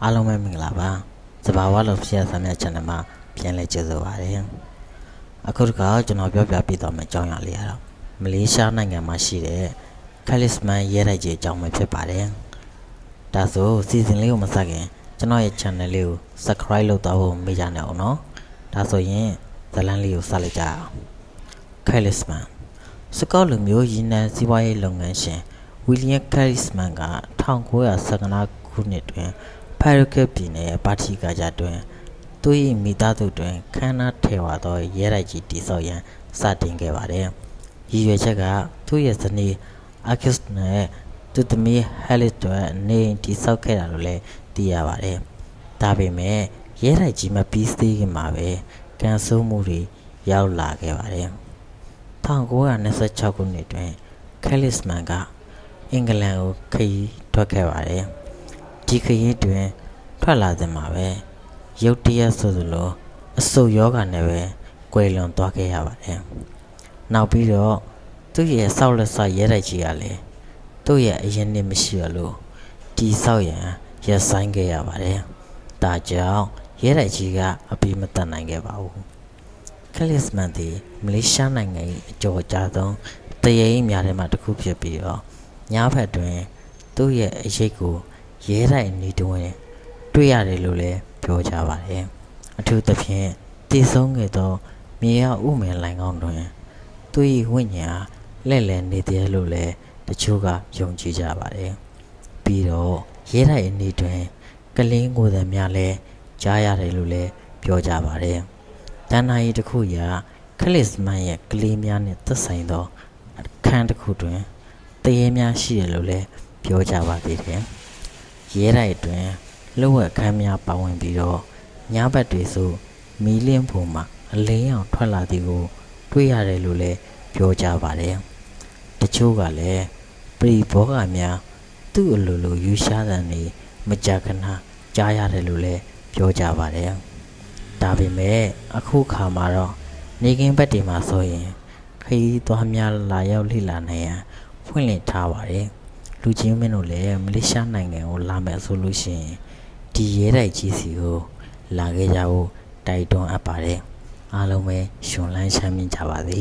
အားလုံးပဲမင်္ဂလာပါစဘာဝလို့ဖြစ်ရစမ်းမြတ် channel မှာပြန်လည်ကြိုဆိုပါရစေအခုတခါကျွန်တော်ပြောပြပေးသွားမယ့်အကြောင်းအရာလေးကတော့မလေးရှားနိုင်ငံမှာရှိတဲ့ Talisman ရဲတိုက်ကြီးအကြောင်းပဲဖြစ်ပါတယ်ဒါဆိုစီစဉ်လေးကိုမစခင်ကျွန်တော်ရဲ့ channel လေးကို subscribe လုပ်တော့ဖို့မေ့ကြနဲ့အောင်နော်ဒါဆိုရင်ဇလန်းလေးကိုစလိုက်ကြအောင် Talisman စကော့လူမျိုးရင်းနှံစီးပွားရေးလုပ်ငန်းရှင်ဝီလီယံ Talisman က1919ခုနှစ်တွင်ဖာရိုကက်ပြည်နယ်ပါတီကာကြတွင်သူ၏မိသားစုတွင်ခမ်းနားထည့်ဝါသောရဲတိုက်ကြီးတည်ဆောက်ရန်စတင်ခဲ့ပါသည်။ရည်ရွယ်ချက်ကသူ့ရဲ့ဇနီးအာကစ်နဲ့သူ့သမီးဟဲလစ်တို့နေတည်ဆောက်ခဲ့တာလို့လည်းသိရပါတယ်။ဒါပေမဲ့ရဲတိုက်ကြီးမပြီးသေးခင်မှာပဲကန်ဆိုးမှုတွေရောက်လာခဲ့ပါတယ်။1926ခုနှစ်တွင်ကယ်လစ်မန်ကအင်္ဂလန်ကိုခရီးထွက်ခဲ့ပါတယ်။ဒီခရီးတွင်ထွက်လာတဲ့မှာပဲရုတ်တရက်ဆိုသလိုအဆုတ်ယောဂနဲ့ပဲကွယ်လွန်သွားခဲ့ရပါတယ်။နောက်ပြီးတော့သူ့ရဲ့ဆောက်လက်ဆရဲတိုက်ကြီးကလည်းသူ့ရဲ့အရင်နှစ်မရှိရလို့တီဆောက်ရန်ရပ်ဆိုင်းခဲ့ရပါတယ်။ဒါကြောင့်ရဲတိုက်ကြီးကအပြီးမတတ်နိုင်ခဲ့ပါဘူး။ကယ်လစ်မန်သည်မလေးရှားနိုင်ငံ၏အကျော်အကြားဆုံးတရေအိမ်များထဲမှတစ်ခုဖြစ်ပြီးတော့ညဘက်တွင်သူ့ရဲ့အရေးကိုရဲတိုက်နေတွင်တွေ့ရတယ်လို့လည်းပြောကြပါတယ်အထူးသဖြင့်တည်ဆုံးခဲ့သောမြေရဥမင်လိုင်ကောင်းတွင်သူ၏ဝိညာဉ်လက်လည်နေတယ်လို့လည်းတချို့ကယုံကြည်ကြပါတယ်ပြီးတော့ရဲတိုက်အနေတွင်ကလင်းကိုယ်သည်များလည်းကြားရတယ်လို့လည်းပြောကြပါတယ်တန်နာရီတစ်ခုရာကလစ်မန်ရဲ့ကလေးများနဲ့သက်ဆိုင်သောအခန်းတစ်ခုတွင်တရေများရှိတယ်လို့လည်းပြောကြပါသေးတယ်ရဲတိုက်အတွင်းလှုပ်ဝက်ခန်းများပါဝင်ပြီးတော့ညဘက်တွေဆိုမီးလင်းပုံမှာအလင်းရောင်ထွက်လာသည်ကိုတွေ့ရတယ်လို့လည်းပြောကြပါတယ်တချို့ကလည်းပရိဘောဂများသူ့အလိုလိုယူရှားတဲ့နေမကြခဏကြားရတယ်လို့လည်းပြောကြပါတယ်ဒါပေမဲ့အခုခါမှာတော့နေကင်းဘက်တွေမှာဆိုရင်ခရီးသွားများလာရောက်လိလာနိုင်ရန်ဖွင့်လှစ်ထားပါတယ်လူချင်းမင်းတို့လည်းမလေးရှားနိုင်ငံကိုလာမယ်ဆိုလို့ရှိရင်ဒီရဲတိုက်ကြီးစီကိုလာခဲ့ကြဖို့တိုက်တွန်းအပ်ပါတယ်အားလုံးပဲရှင်လန်းချမ်းမြေ့ကြပါစေ